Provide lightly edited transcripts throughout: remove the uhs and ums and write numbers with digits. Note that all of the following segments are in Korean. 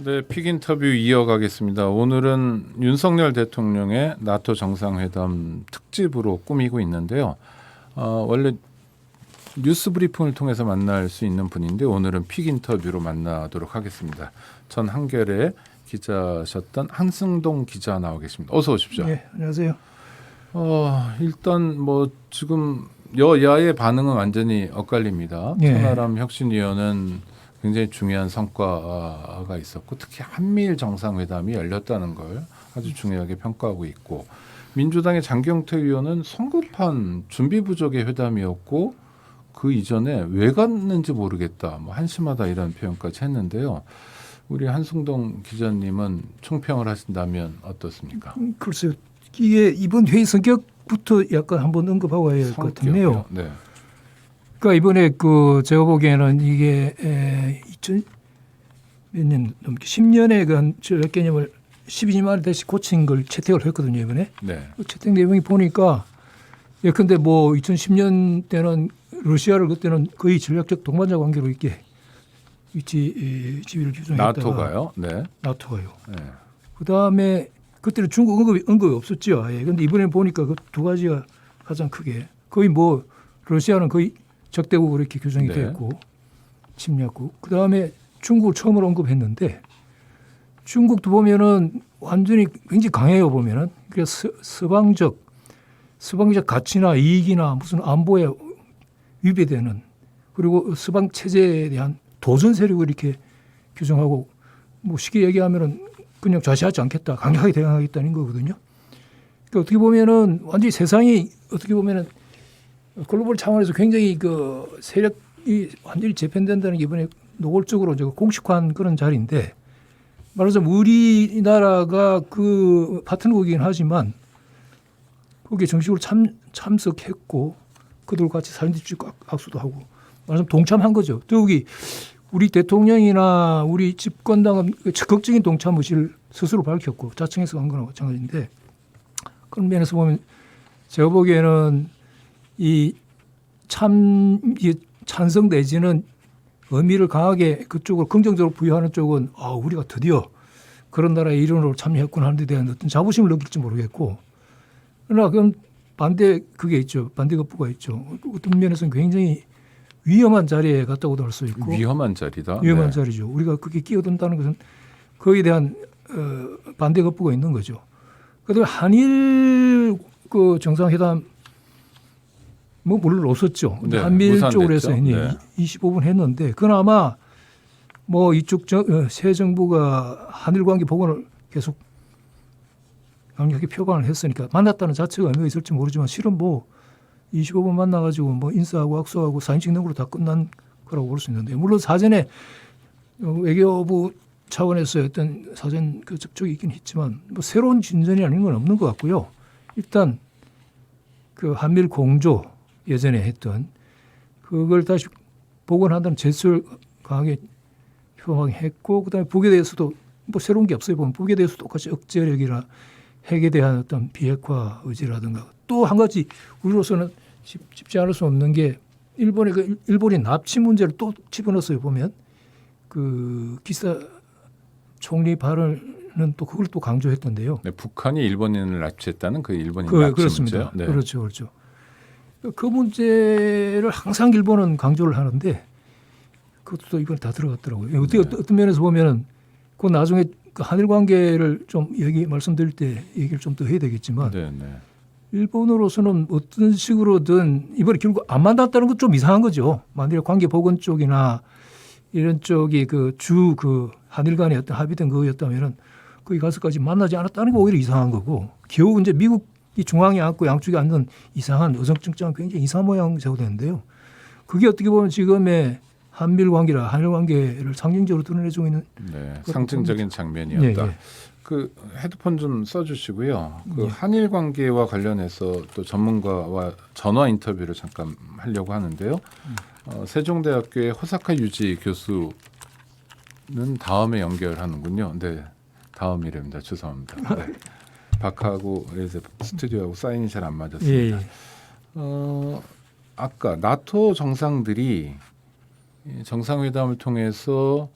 네, 픽 인터뷰 이어가겠습니다. 오늘은 윤석열 대통령의 나토 정상회담 특집으로 꾸미고 있는데요. 원래 뉴스 브리핑을 통해서 만날 수 있는 분인데 오늘은 픽 인터뷰로 만나도록 하겠습니다. 전 한겨레 기자셨던 한승동 기자 나와 계십니다. 어서 오십시오. 네, 안녕하세요. 일단 뭐 지금 여야의 반응은 완전히 엇갈립니다. 네. 천하람 혁신위원은 굉장히 중요한 성과가 있었고 특히 한미일 정상회담이 열렸다는 걸 아주 중요하게 평가하고 있고 민주당의 장경태 의원은 성급한 준비 부족의 회담이었고 그 이전에 왜 갔는지 모르겠다, 뭐 한심하다 이런 표현까지 했는데요. 우리 한승동 기자님은 총평을 하신다면 어떻습니까? 글쎄요, 이게 이번 회의 성격부터 약간 한번 언급하고 해야 할 것 같은데요. 네. 그러니까 이번에 제가 보기에는 이게 2000년 넘게 10년의 그 전략 개념을 12년 만에 다시 고친 걸 채택을 했거든요, 이번에. 네. 그 채택 내용이 보니까 예컨대 뭐 2010년 때는 러시아를 그때는 거의 전략적 동반자 관계로 이렇게 지위를 규정했다가 나토가요? 네. 나토가요. 네. 그다음에 그때는 중국 언급이 없었죠. 그런데 이번에 보니까 그 두 가지가 가장 크게 거의 뭐 러시아는 거의 적대국으로 이렇게 규정이 네. 됐고 침략국. 그다음에 중국을 처음으로 언급했는데 중국도 보면은 완전히 굉장히 강해요 보면은. 그래서 서방적 가치나 이익이나 무슨 안보에 위배되는 그리고 서방 체제에 대한 도전 세력을 이렇게 규정하고 뭐 쉽게 얘기하면은 그냥 좌시하지 않겠다, 강력하게 대응하겠다는 거거든요. 그러니까 어떻게 보면은 완전히 세상이 어떻게 보면은 글로벌 차원에서 굉장히 그 세력이 완전히 재편된다는 게 이번에 노골적으로 이제 공식화한 그런 자리인데 말하자면 우리나라가 그 파트너국이긴 하지만 거기에 정식으로 참석했고 그들과 같이 사진 찍고 악수도 하고 말하자면 동참한 거죠. 더욱이 우리 대통령이나 우리 집권당은 적극적인 동참 의지를 스스로 밝혔고 자청해서 한 거나 마찬가지인데 그런 면에서 보면 제가 보기에는 이 찬성 내지는 의미를 강하게 그쪽으로 긍정적으로 부여하는 쪽은 우리가 드디어 그런 나라의 일원으로 참여했구나 하는 데 대한 어떤 자부심을 느낄지 모르겠고 그러나 그건 그게 있죠. 반대급부가 있죠. 어떤 면에서는 굉장히 위험한 자리에 갔다고도 할 수 있고 위험한 자리다. 위험한 네. 자리죠. 우리가 그렇게 끼어든다는 것은 거기에 대한 반대급부가 있는 거죠. 그다음에 한일 그 정상회담 뭐 물론 없었죠. 근데 네, 한미일 쪽으로 해서 무산됐죠. 네. 25분 했는데 그건 아마 뭐 이쪽 새 정부가 한일 관계 복원을 계속 강력하게 표방을 했으니까 만났다는 자체가 의미가 있을지 모르지만 실은 뭐 25분 만나가지고 뭐 인사하고 악수하고 사진 찍는 걸로 다 끝난 거라고 볼 수 있는데 물론 사전에 외교부 차원에서 어떤 사전 그 접촉이 있긴 했지만 뭐 새로운 진전이라는 건 없는 것 같고요. 일단 그 한미일 공조 예전에 했던 그걸 다시 복원한다는 제스처를 강하게 표방했고 그다음에 북에 대해서도 뭐 새로운 게 없어요. 보면 북에 대해서 똑같이 억제력이나 핵에 대한 어떤 비핵화 의지라든가 또 한 가지 우리로서는 쉽지 않을 수 없는 게 일본이 납치 문제를 또 집어넣었어요. 보면 그 기사 총리 발언은 또 그걸 또 강조했던데요. 네, 북한이 일본인을 납치했다는 그 일본인 납치 그렇습니다. 문제요. 네. 그렇죠. 그 문제를 항상 일본은 강조를 하는데 그것도 또 이번에 다 들어갔더라고요. 어떻게 네. 어떤 면에서 보면은 그 나중에 그 한일 관계를 좀 말씀드릴 때 얘기를 좀 더 해야 되겠지만 네. 일본으로서는 어떤 식으로든 이번에 결국 안 만났다는 건 좀 이상한 거죠. 만일 관계 복원 쪽이나 이런 쪽이 그 한일 간의 어떤 합의된 거였다면은 거기 가서까지 만나지 않았다는 게 오히려 이상한 거고 겨우 이제 미국이 중앙에 앉고 양쪽에 앉는 이상한 어정쩡쩡한 굉장히 이상한 모양 제고되는데요. 그게 어떻게 보면 지금의 한일 관계를 상징적으로 드러내주고 있는 상징적인 장면이었다. 네. 그 헤드폰 좀 써주시고요. 그 네. 한일 관계와 관련해서 또 전문가와 전화 인터뷰를 잠깐 하려고 하는데요. 세종대학교의 호사카 유지 교수는 다음에 연결하는군요. 네, 다음이랍니다. 죄송합니다. 네. 박하고 이제 스튜디오하고 사인이 잘 안 맞았습니다. 아까 나토 정상들이 정상회담을 통해서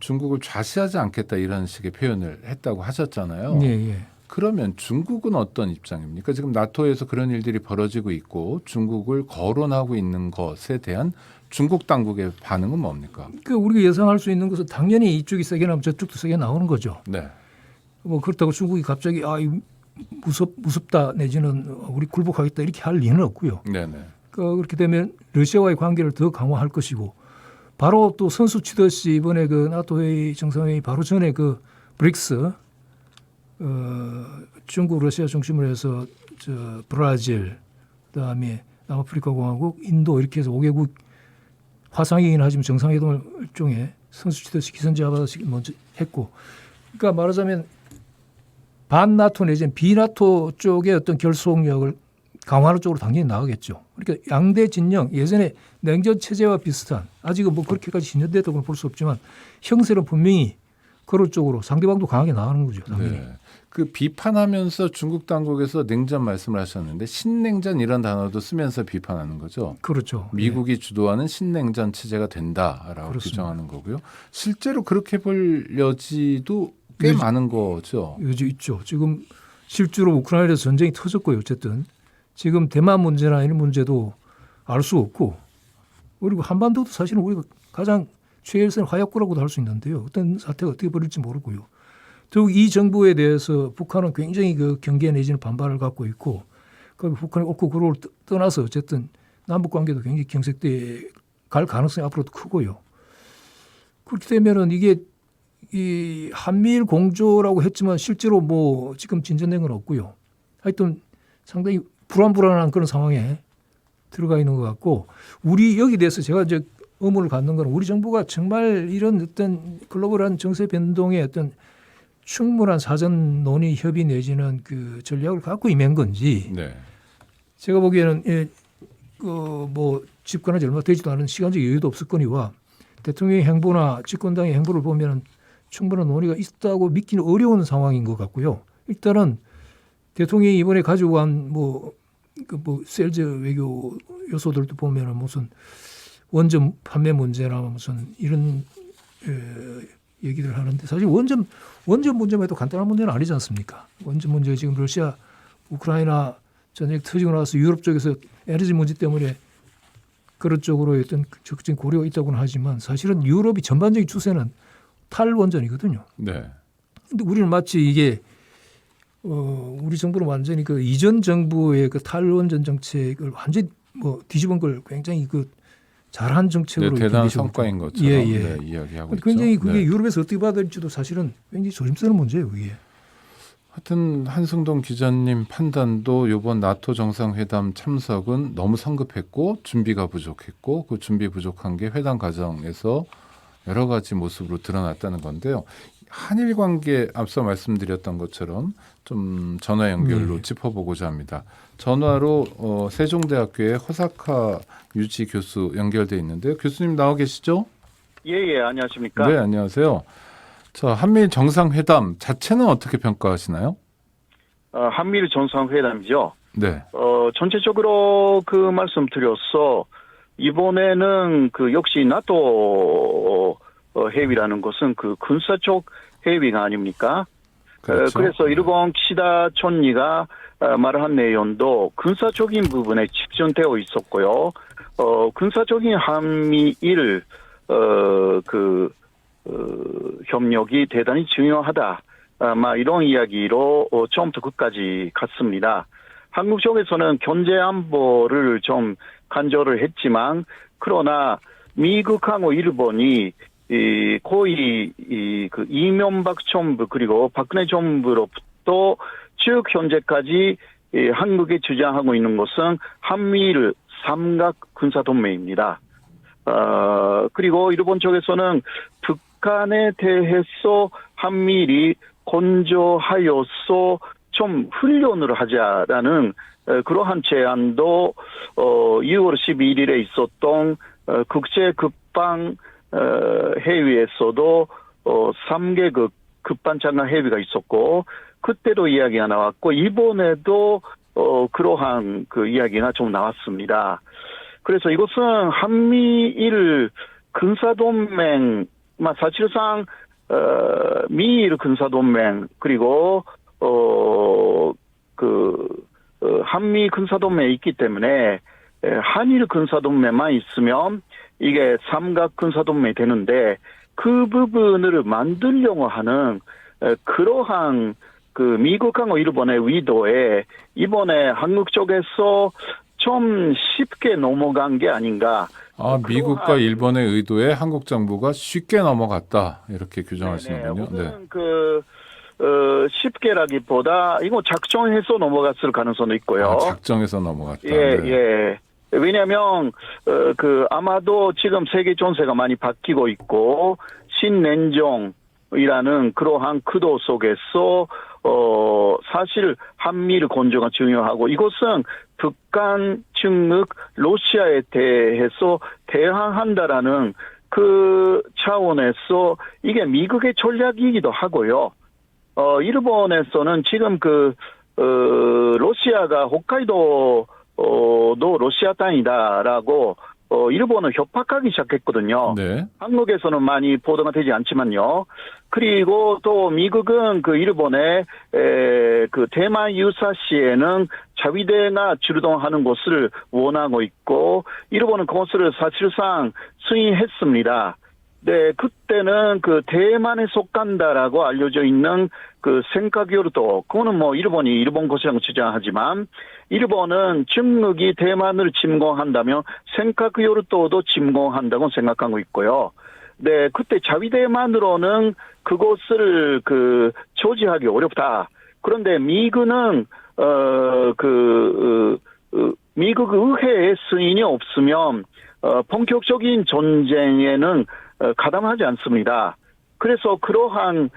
중국을 좌시하지 않겠다 이런 식의 표현을 했다고 하셨잖아요. 예, 예. 그러면 중국은 어떤 입장입니까? 지금 나토에서 그런 일들이 벌어지고 있고 중국을 거론하고 있는 것에 대한 중국 당국의 반응은 뭡니까? 그 우리가 예상할 수 있는 것은 당연히 이쪽이 세게 나오면 저쪽도 세게 나오는 거죠. 네. 뭐 그렇다고 중국이 갑자기 무섭다 내지는 우리 굴복하겠다 이렇게 할 리는 없고요. 네네. 그렇게 되면 러시아와의 관계를 더 강화할 것이고 바로 또 선수 치듯이 이번에 그 나토 회의 정상회의 바로 전에 그 브릭스 중국, 러시아 중심으로 해서 브라질, 그다음에 남아프리카 공화국, 인도 이렇게 해서 5개국 화상이긴 하지만 정상회담을 일종의 선수 치듯이 기선제압하듯이 먼저 했고, 그러니까 말하자면 반나토 내지는 비나토 쪽의 어떤 결속력을 강화하는 쪽으로 당연히 나가겠죠. 그러니까 양대 진영 예전에 냉전 체제와 비슷한 아직은 뭐 그렇게까지 진전됐다고 볼 수 없지만 형세는 분명히 그런 쪽으로 상대방도 강하게 나가는 거죠. 당연히. 네. 그 비판하면서 중국 당국에서 냉전 말씀을 하셨는데 신냉전 이런 단어도 쓰면서 비판하는 거죠. 그렇죠. 미국이 주도하는 신냉전 체제가 된다라고 그렇습니다. 규정하는 거고요. 실제로 그렇게 볼 여지도 꽤 많은 거죠. 여지 있죠. 지금 실제로 우크라이나에서 전쟁이 터졌고요. 어쨌든 지금 대만 문제나 이런 문제도 알 수 없고 그리고 한반도도 사실은 우리가 가장 최일선 화약고라고도 할 수 있는데요. 어떤 사태가 어떻게 벌일지 모르고요. 더욱 이 정부에 대해서 북한은 굉장히 그 경계 내지는 반발을 갖고 있고 그 북한이 옳고 그름을 떠나서 어쨌든 남북 관계도 굉장히 경색돼 갈 가능성이 앞으로도 크고요. 그렇게 되면은 이게 이 한미일 공조라고 했지만 실제로 뭐 지금 진전된 건 없고요. 하여튼 상당히 불안한 그런 상황에 들어가 있는 것 같고 우리 여기 대해서 제가 이제 의문을 갖는 건 우리 정부가 정말 이런 어떤 글로벌한 정세 변동에 어떤 충분한 사전 논의 협의 내지는 그 전략을 갖고 임한 건지 네. 제가 보기에는 뭐 집권한 지 얼마 되지도 않은 시간적 여유도 없었거니와 대통령의 행보나 집권당의 행보를 보면 충분한 논의가 있다고 믿기는 어려운 상황인 것 같고요. 일단은 대통령이 이번에 가지고 간 뭐 셀즈 외교 요소들도 보면은 무슨 원전 판매 문제나 무슨 이런 얘기를 하는데 사실 원전 문제만 해도 간단한 문제는 아니지 않습니까? 원전 문제 지금 러시아 우크라이나 전쟁 터지고 나서 유럽 쪽에서 에너지 문제 때문에 그런 쪽으로 어떤 적극적인 고려가 있다고는 하지만 사실은 유럽이 전반적인 추세는 탈원전이거든요. 네. 근데 우리는 마치 이게 우리 정부는 완전히 그 이전 정부의 그 탈원전 정책을 완전히 뭐 뒤집은 걸 굉장히 그 잘한 정책으로 네, 대단한 이렇게 성과인 것처럼 예. 네, 이야기하고 있죠. 굉장히 그게 네. 유럽에서 어떻게 받아들일지도 사실은 굉장히 조심스러운 문제예요. 그게. 하여튼 한승동 기자님 판단도 이번 나토 정상회담 참석은 너무 성급했고 준비가 부족했고 그 준비 부족한 게 회담 과정에서 여러 가지 모습으로 드러났다는 건데요. 한일 관계 앞서 말씀드렸던 것처럼 좀 전화 연결로 짚어보고자 합니다. 전화로 세종대학교의 호사카 유지 교수 연결돼 있는데요. 교수님 나와 계시죠? 예, 안녕하십니까? 네, 안녕하세요. 한미일 정상회담 자체는 어떻게 평가하시나요? 한미일 정상회담이죠. 네. 전체적으로 그 말씀드려서 이번에는 그 역시 나토 회의라는 것은 그 군사적 회의가 아닙니까? 그렇죠. 그래서 일본 키시다 총리가 말한 내용도 군사적인 부분에 집중되어 있었고요. 군사적인 한미일 협력이 대단히 중요하다. 이런 이야기로 처음부터 끝까지 갔습니다. 한국 쪽에서는 경제 안보를 좀 간절을 했지만 그러나 미국하고 일본이 거의 그 이명박 정부 그리고 박근혜 정부로부터 쭉 현재까지 한국이 주장하고 있는 것은 한미일 삼각 군사동맹입니다. 그리고 일본 쪽에서는 북한에 대해서 한미일이 건조하여서 좀 훈련을 하자라는 그러한 제안도 6월 12일에 있었던 국제급방 회의에서도 3개국 급반장관 회의가 있었고 그때도 이야기가 나왔고 이번에도 그러한 그 이야기가 좀 나왔습니다. 그래서 이것은 한미일 군사동맹 사실상 미일 군사동맹 그리고 한미 군사동맹이 있기 때문에 한일 군사동맹만 있으면 이게 삼각 군사동맹이 되는데 그 부분을 만들려고 하는 그러한 그 미국하고 일본의 의도에 이번에 한국 쪽에서 좀 쉽게 넘어간 게 아닌가. 미국과 일본의 의도에 한국 정부가 쉽게 넘어갔다 이렇게 규정하시는군요. 네. 쉽게라기보다 이거 작정해서 넘어갔을 가능성도 있고요. 작정해서 넘어갔다. 예, 네. 예. 왜냐하면 아마도 지금 세계 정세가 많이 바뀌고 있고 신냉정이라는 그러한 구도 속에서 사실 한미일 건조가 중요하고 이것은 북한, 중국, 러시아에 대해서 대항한다라는 그 차원에서 이게 미국의 전략이기도 하고요. 일본에서는 지금 러시아가 홋카이도도 러시아 땅이다라고 일본은 협박하기 시작했거든요. 네. 한국에서는 많이 보도가 되지 않지만요. 그리고 또 미국은 일본의 대만 유사시에는 자위대가 출동하는 것을 원하고 있고 일본은 그것을 사실상 승인했습니다. 네, 그때는 대만에 속한다라고 알려져 있는 센카교르도, 그거는 일본이 일본 것이라고 주장하지만, 일본은 중국이 대만을 침공한다면 센카교르도도 침공한다고 생각하고 있고요. 네, 그때 자위대만으로는 그것을 조지하기 어렵다. 그런데 미군은, 미국 의회의 승인이 없으면, 본격적인 전쟁에는 가담하지 않습니다. 그래서 그러한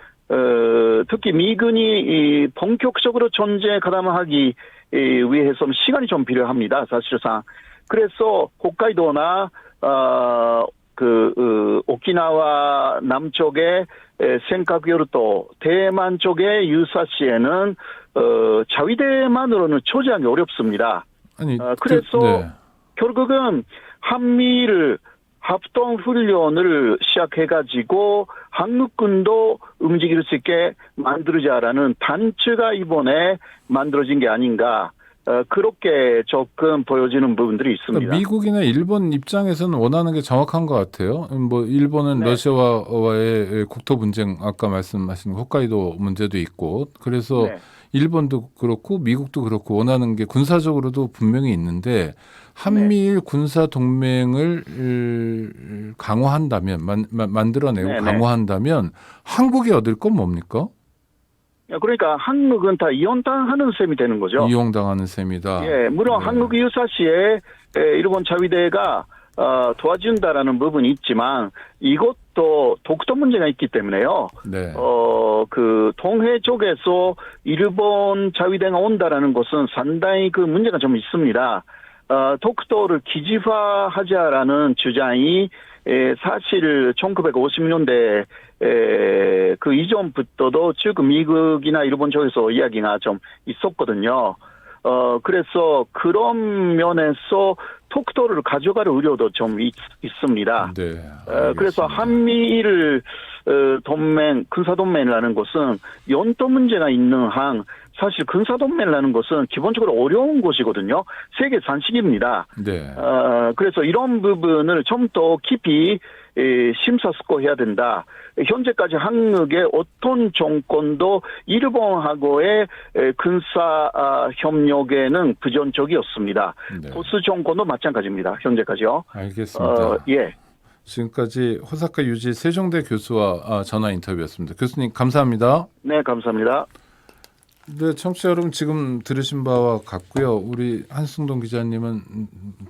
특히 미군이 본격적으로 전쟁에 가담하기 위해서는 시간이 좀 필요합니다. 사실상. 그래서 홋카이도나 오키나와 남쪽의 센카교르도, 대만 쪽의 유사시에는 자위대만으로는 초지하기 어렵습니다. 그래서 네. 결국은 한미를 합동훈련을 시작해가지고 한국군도 움직일 수 있게 만들자라는 단추가 이번에 만들어진 게 아닌가. 그렇게 조금 보여지는 부분들이 있습니다. 미국이나 일본 입장에서는 원하는 게 정확한 것 같아요. 일본은 네. 러시아와의 국토 분쟁 아까 말씀하신 혹카이도 문제도 있고 그래서 네. 일본도 그렇고 미국도 그렇고 원하는 게 군사적으로도 분명히 있는데 한미일 군사 동맹을 강화한다면 만들어내고 네네. 강화한다면 한국이 얻을 건 뭡니까? 그러니까 한국은 다 이용당하는 셈이 되는 거죠. 이용당하는 셈이다. 예, 물론 네. 한국 유사시에 일본 자위대가 도와준다라는 부분이 있지만 이것도 독도 문제가 있기 때문에요. 네. 동해 쪽에서 일본 자위대가 온다라는 것은 상당히 문제가 좀 있습니다. 독도를 기지화하자라는 주장이 사실 1950년대 그 이전부터도 즉 미국이나 일본 쪽에서 이야기가 좀 있었거든요. 그래서 그런 면에서 독도를 가져갈 우려도 좀 있습니다. 네. 그래서 한미일 동맹, 군사동맹이라는 것은 연도 문제가 있는 한 사실 군사동맹이라는 것은 기본적으로 어려운 것이거든요. 세계 산식입니다. 네. 그래서 이런 부분을 좀 더 깊이 심사숙고해야 된다. 현재까지 한국의 어떤 정권도 일본하고의 군사 협력에는 부정적이었습니다. 네. 보수 정권도 마찬가지입니다. 현재까지요. 알겠습니다. 예. 지금까지 호사카 유지 세종대 교수와 전화 인터뷰였습니다. 교수님 감사합니다. 네, 감사합니다. 네, 청취자 여러분 지금 들으신 바와 같고요. 우리 한승동 기자님은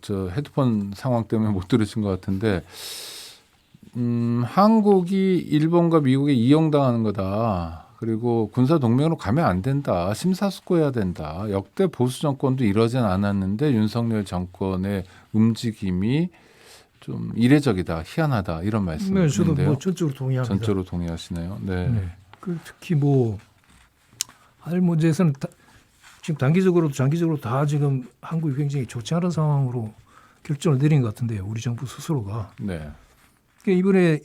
저 헤드폰 상황 때문에 못 들으신 것 같은데 한국이 일본과 미국에 이용당하는 거다. 그리고 군사 동맹으로 가면 안 된다. 심사숙고해야 된다. 역대 보수 정권도 이러진 않았는데 윤석열 정권의 움직임이 좀 이례적이다, 희한하다 이런 네, 저도 말씀인데요. 전적으로 동의합니다. 전적으로 동의하시네요. 네. 네. 특히 할 문제에서는 지금 단기적으로도 장기적으로 다 지금 한국이 굉장히 좋지 않은 상황으로 결정을 내린 것 같은데요. 우리 정부 스스로가. 네. 그러니까 이번에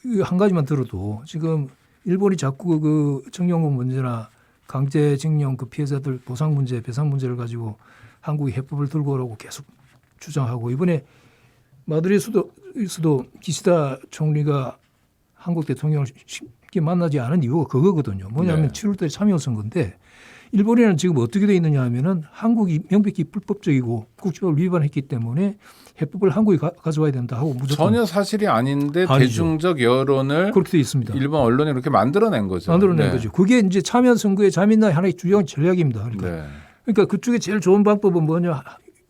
이한 가지만 들어도 지금 일본이 자꾸 그 정령군 문제나 강제징용 그 피해자들 보상 문제, 배상 문제를 가지고 한국이 해법을 들고 오라고 계속 주장하고 이번에 마드리드에서도 기시다 총리가 한국 대통령을 쉽게 만나지 않은 이유가 그거거든요. 뭐냐면 네. 7월달에 참여선 건데 일본에는 지금 어떻게 돼 있느냐 하면은 한국이 명백히 불법적이고 국제법을 위반했기 때문에 해법을 한국이 가져와야 된다 하고 무조건 전혀 사실이 아닌데 아니죠. 대중적 여론을 그렇게 돼 있습니다. 일본 언론이 이렇게 만들어낸 거죠. 만들어낸 네. 거죠. 그게 이제 참여 선거의 자민당의 하나의 주요한 전략입니다. 네. 그러니까 그쪽에 제일 좋은 방법은 뭐냐?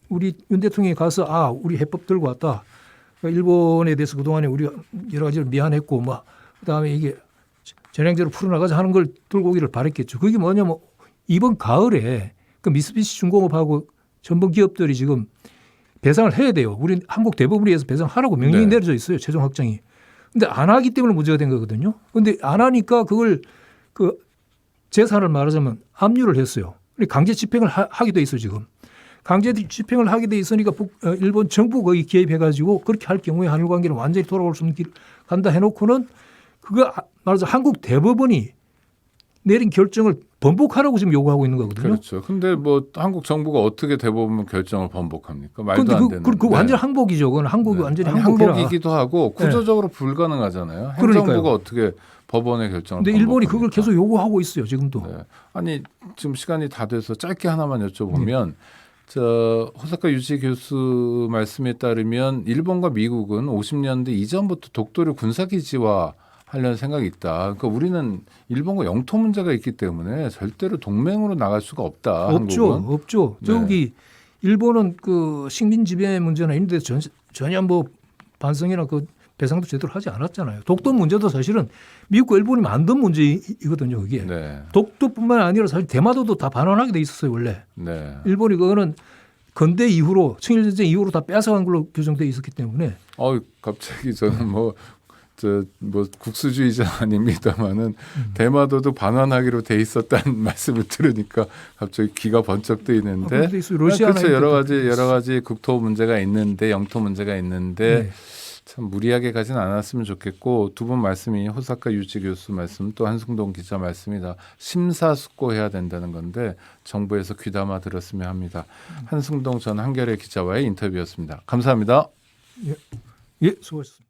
우리 윤 대통령이 가서 우리 해법 들고 왔다. 그러니까 일본에 대해서 그동안에 우리가 여러 가지로 미안했고 막 그다음에 이게 전향제로 풀어나가자 하는 걸 들고 오기를 바랬겠죠. 그게 뭐냐면 이번 가을에 그 미쓰비시 중공업하고 전범 기업들이 지금 배상을 해야 돼요. 우리 한국 대법원에 의해서 배상하라고 명령이 네. 내려져 있어요. 최종 확정이. 근데 안 하기 때문에 문제가 된 거거든요. 근데 안 하니까 그걸 그 재산을 말하자면 압류를 했어요. 강제 집행을 하게 돼 있어요. 지금. 강제 집행을 하게 돼 있으니까 일본 정부 거기 개입해가지고 그렇게 할 경우에 한일 관계는 완전히 돌아올 수 없는 길 간다 해놓고는 그거 말하자 한국 대법원이 내린 결정을 번복하라고 지금 요구하고 있는 거거든요. 그렇죠. 근데 뭐 한국 정부가 어떻게 대법원 결정을 번복합니까? 말도 근데 안 되는. 그 완전 항복이죠. 그건 한국이 네. 완전히 아니, 항복해라. 항복이기도 하고 구조적으로 불가능하잖아요. 행정부가 그러니까요. 어떻게 법원의 결정을 근데 일본이 번복합니까? 그걸 계속 요구하고 있어요. 지금도. 네. 아니 지금 시간이 다 돼서 짧게 하나만 여쭤보면 저 호사카 유지 교수 말씀에 따르면 일본과 미국은 50년대 이전부터 독도를 군사기지화 하려는 생각이 있다. 그러니까 우리는 일본과 영토 문제가 있기 때문에 절대로 동맹으로 나갈 수가 없다. 없죠. 한국은. 없죠. 네. 저기 일본은 그 식민 지배 문제나 이런 데서 전혀 뭐 반성이나 그 배상도 제대로 하지 않았잖아요. 독도 문제도 사실은 미국과 일본이 만든 문제이거든요. 그게. 네. 독도뿐만 아니라 사실 대마도도 다 반환하게 돼 있었어요. 원래. 네. 일본이 그거는 근대 이후로 청일전쟁 이후로 다 뺏어간 걸로 규정돼 있었기 때문에 갑자기 저는 뭐 국수주의자 아닙니다만은 대마도도 반환하기로 돼 있었다는 말씀을 들으니까 갑자기 귀가 번쩍 뜨이는데 그런데 있어요. 러시아나 그렇죠. 이런 데도 여러 가지 국토 문제가 있는데 영토 문제가 있는데 네. 참 무리하게 가진 않았으면 좋겠고 두 분 말씀이 호사카 유지 교수 말씀 또 한승동 기자 말씀이다. 심사숙고해야 된다는 건데 정부에서 귀담아 들었으면 합니다. 한승동 전 한겨레 기자와의 인터뷰였습니다. 감사합니다. 예, 수고하셨습니다.